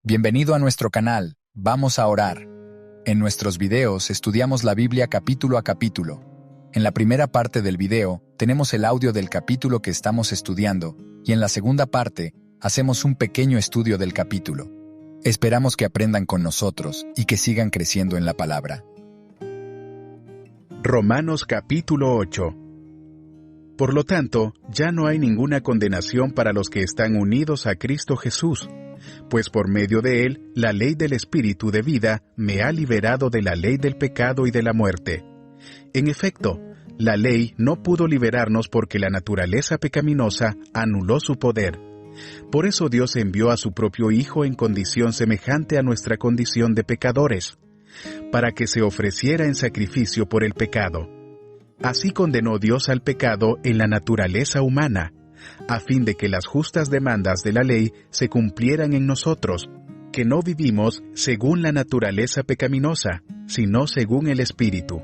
Bienvenido a nuestro canal, vamos a orar. En nuestros videos estudiamos la Biblia capítulo a capítulo. En la primera parte del video tenemos el audio del capítulo que estamos estudiando y en la segunda parte hacemos un pequeño estudio del capítulo. Esperamos que aprendan con nosotros y que sigan creciendo en la palabra. Romanos capítulo 8. Por lo tanto, ya no hay ninguna condenación para los que están unidos a Cristo Jesús, pues por medio de Él, la ley del Espíritu de vida me ha liberado de la ley del pecado y de la muerte. En efecto, la ley no pudo liberarnos porque la naturaleza pecaminosa anuló su poder. Por eso Dios envió a su propio Hijo en condición semejante a nuestra condición de pecadores, para que se ofreciera en sacrificio por el pecado. Así condenó Dios al pecado en la naturaleza humana, a fin de que las justas demandas de la ley se cumplieran en nosotros, que no vivimos según la naturaleza pecaminosa, sino según el Espíritu.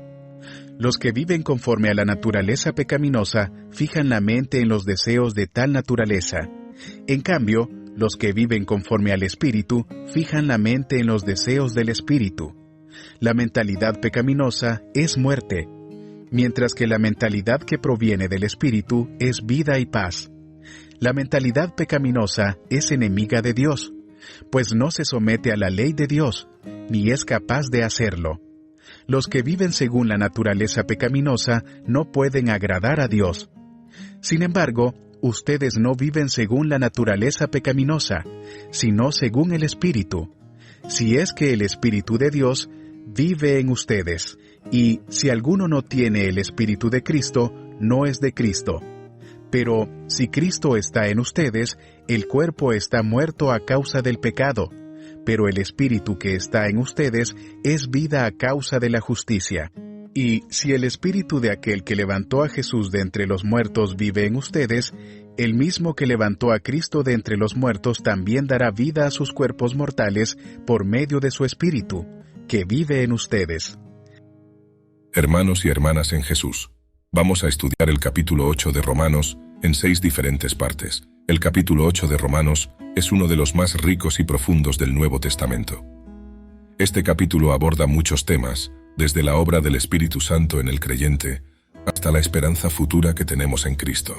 Los que viven conforme a la naturaleza pecaminosa fijan la mente en los deseos de tal naturaleza. En cambio, los que viven conforme al Espíritu fijan la mente en los deseos del Espíritu. La mentalidad pecaminosa es muerte, mientras que la mentalidad que proviene del Espíritu es vida y paz. La mentalidad pecaminosa es enemiga de Dios, pues no se somete a la ley de Dios, ni es capaz de hacerlo. Los que viven según la naturaleza pecaminosa no pueden agradar a Dios. Sin embargo, ustedes no viven según la naturaleza pecaminosa, sino según el Espíritu, si es que el Espíritu de Dios vive en ustedes. Y si alguno no tiene el Espíritu de Cristo, no es de Cristo. Pero si Cristo está en ustedes, el cuerpo está muerto a causa del pecado, pero el Espíritu que está en ustedes es vida a causa de la justicia. Y si el Espíritu de aquel que levantó a Jesús de entre los muertos vive en ustedes, el mismo que levantó a Cristo de entre los muertos también dará vida a sus cuerpos mortales por medio de su Espíritu, que vive en ustedes. Hermanos y hermanas en Jesús, vamos a estudiar el capítulo 8 de Romanos en 6 diferentes partes. El capítulo 8 de Romanos es uno de los más ricos y profundos del Nuevo Testamento. Este capítulo aborda muchos temas, desde la obra del Espíritu Santo en el creyente hasta la esperanza futura que tenemos en Cristo.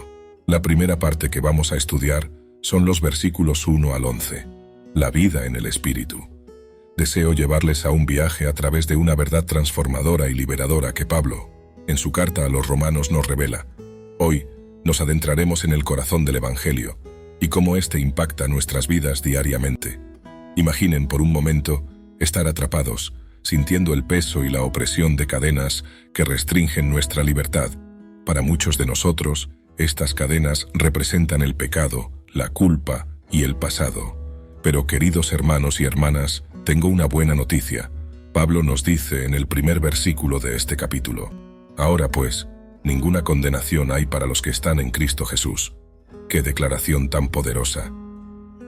La primera parte que vamos a estudiar son los versículos 1 al 11, la vida en el Espíritu. Deseo llevarles a un viaje a través de una verdad transformadora y liberadora que Pablo, en su carta a los romanos, nos revela. Hoy nos adentraremos en el corazón del Evangelio y cómo éste impacta nuestras vidas diariamente. Imaginen por un momento estar atrapados, sintiendo el peso y la opresión de cadenas que restringen nuestra libertad. Para muchos de nosotros, estas cadenas representan el pecado, la culpa y el pasado. Pero queridos hermanos y hermanas, tengo una buena noticia. Pablo nos dice en el primer versículo de este capítulo: ahora pues, ninguna condenación hay para los que están en Cristo Jesús. ¡Qué declaración tan poderosa!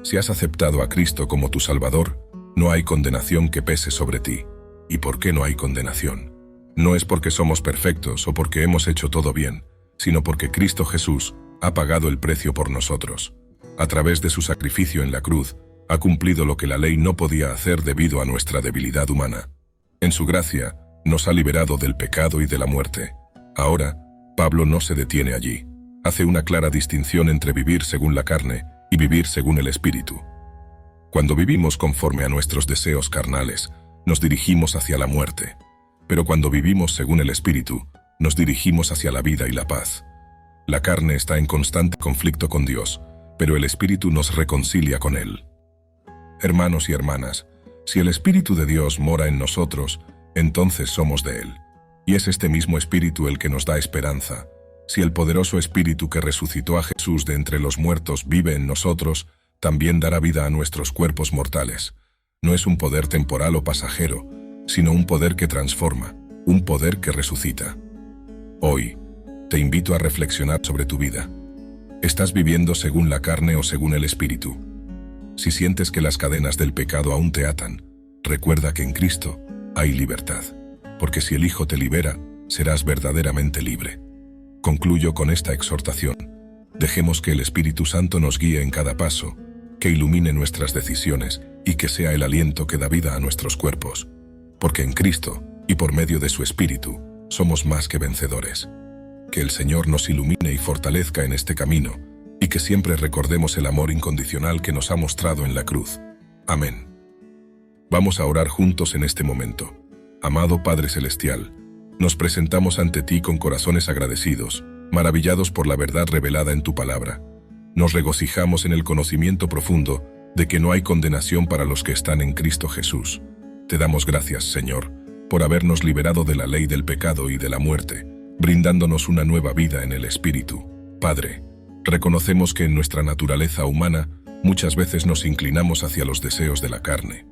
Si has aceptado a Cristo como tu Salvador, no hay condenación que pese sobre ti. ¿Y por qué no hay condenación? No es porque somos perfectos o porque hemos hecho todo bien, sino porque Cristo Jesús ha pagado el precio por nosotros. A través de su sacrificio en la cruz, ha cumplido lo que la ley no podía hacer debido a nuestra debilidad humana. En su gracia, nos ha liberado del pecado y de la muerte. Ahora, Pablo no se detiene allí. Hace una clara distinción entre vivir según la carne y vivir según el Espíritu. Cuando vivimos conforme a nuestros deseos carnales, nos dirigimos hacia la muerte. Pero cuando vivimos según el Espíritu, nos dirigimos hacia la vida y la paz. La carne está en constante conflicto con Dios, pero el Espíritu nos reconcilia con Él. Hermanos y hermanas, si el Espíritu de Dios mora en nosotros, entonces somos de Él. Y es este mismo Espíritu el que nos da esperanza. Si el poderoso Espíritu que resucitó a Jesús de entre los muertos vive en nosotros, también dará vida a nuestros cuerpos mortales. No es un poder temporal o pasajero, sino un poder que transforma, un poder que resucita. Hoy, te invito a reflexionar sobre tu vida. ¿Estás viviendo según la carne o según el Espíritu? Si sientes que las cadenas del pecado aún te atan, recuerda que en Cristo hay libertad, porque si el Hijo te libera, serás verdaderamente libre. Concluyo con esta exhortación. Dejemos que el Espíritu Santo nos guíe en cada paso, que ilumine nuestras decisiones y que sea el aliento que da vida a nuestros cuerpos, porque en Cristo, y por medio de su Espíritu, somos más que vencedores. Que el Señor nos ilumine y fortalezca en este camino, y que siempre recordemos el amor incondicional que nos ha mostrado en la cruz. Amén. Vamos a orar juntos en este momento. Amado Padre Celestial, nos presentamos ante ti con corazones agradecidos, maravillados por la verdad revelada en tu palabra. Nos regocijamos en el conocimiento profundo de que no hay condenación para los que están en Cristo Jesús. Te damos gracias, Señor, por habernos liberado de la ley del pecado y de la muerte, brindándonos una nueva vida en el Espíritu. Padre, reconocemos que en nuestra naturaleza humana muchas veces nos inclinamos hacia los deseos de la carne.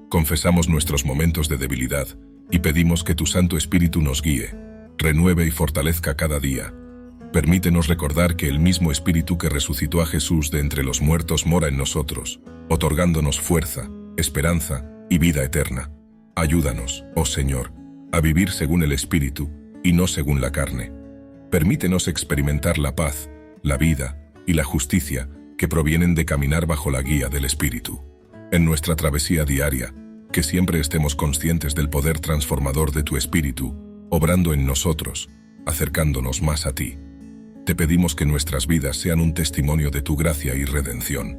Confesamos nuestros momentos de debilidad y pedimos que tu Santo Espíritu nos guíe, renueve y fortalezca cada día. Permítenos recordar que el mismo Espíritu que resucitó a Jesús de entre los muertos mora en nosotros, otorgándonos fuerza, esperanza y vida eterna. Ayúdanos, oh Señor, a vivir según el Espíritu y no según la carne. Permítenos experimentar la paz, la vida y la justicia que provienen de caminar bajo la guía del Espíritu. En nuestra travesía diaria, que siempre estemos conscientes del poder transformador de tu Espíritu, obrando en nosotros, acercándonos más a ti. Te pedimos que nuestras vidas sean un testimonio de tu gracia y redención,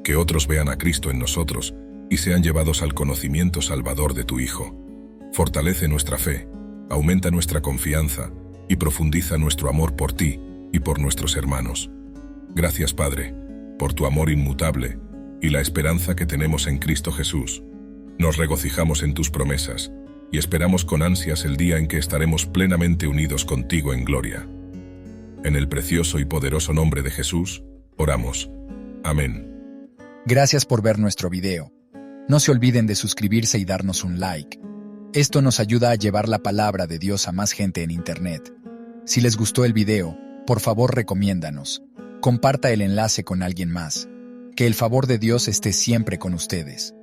que otros vean a Cristo en nosotros y sean llevados al conocimiento salvador de tu Hijo. Fortalece nuestra fe, aumenta nuestra confianza y profundiza nuestro amor por ti y por nuestros hermanos. Gracias, Padre, por tu amor inmutable y la esperanza que tenemos en Cristo Jesús. Nos regocijamos en tus promesas y esperamos con ansias el día en que estaremos plenamente unidos contigo en gloria. En el precioso y poderoso nombre de Jesús, oramos. Amén. Gracias por ver nuestro video. No se olviden de suscribirse y darnos un like. Esto nos ayuda a llevar la palabra de Dios a más gente en Internet. Si les gustó el video, por favor recomiéndanos. Comparta el enlace con alguien más. Que el favor de Dios esté siempre con ustedes.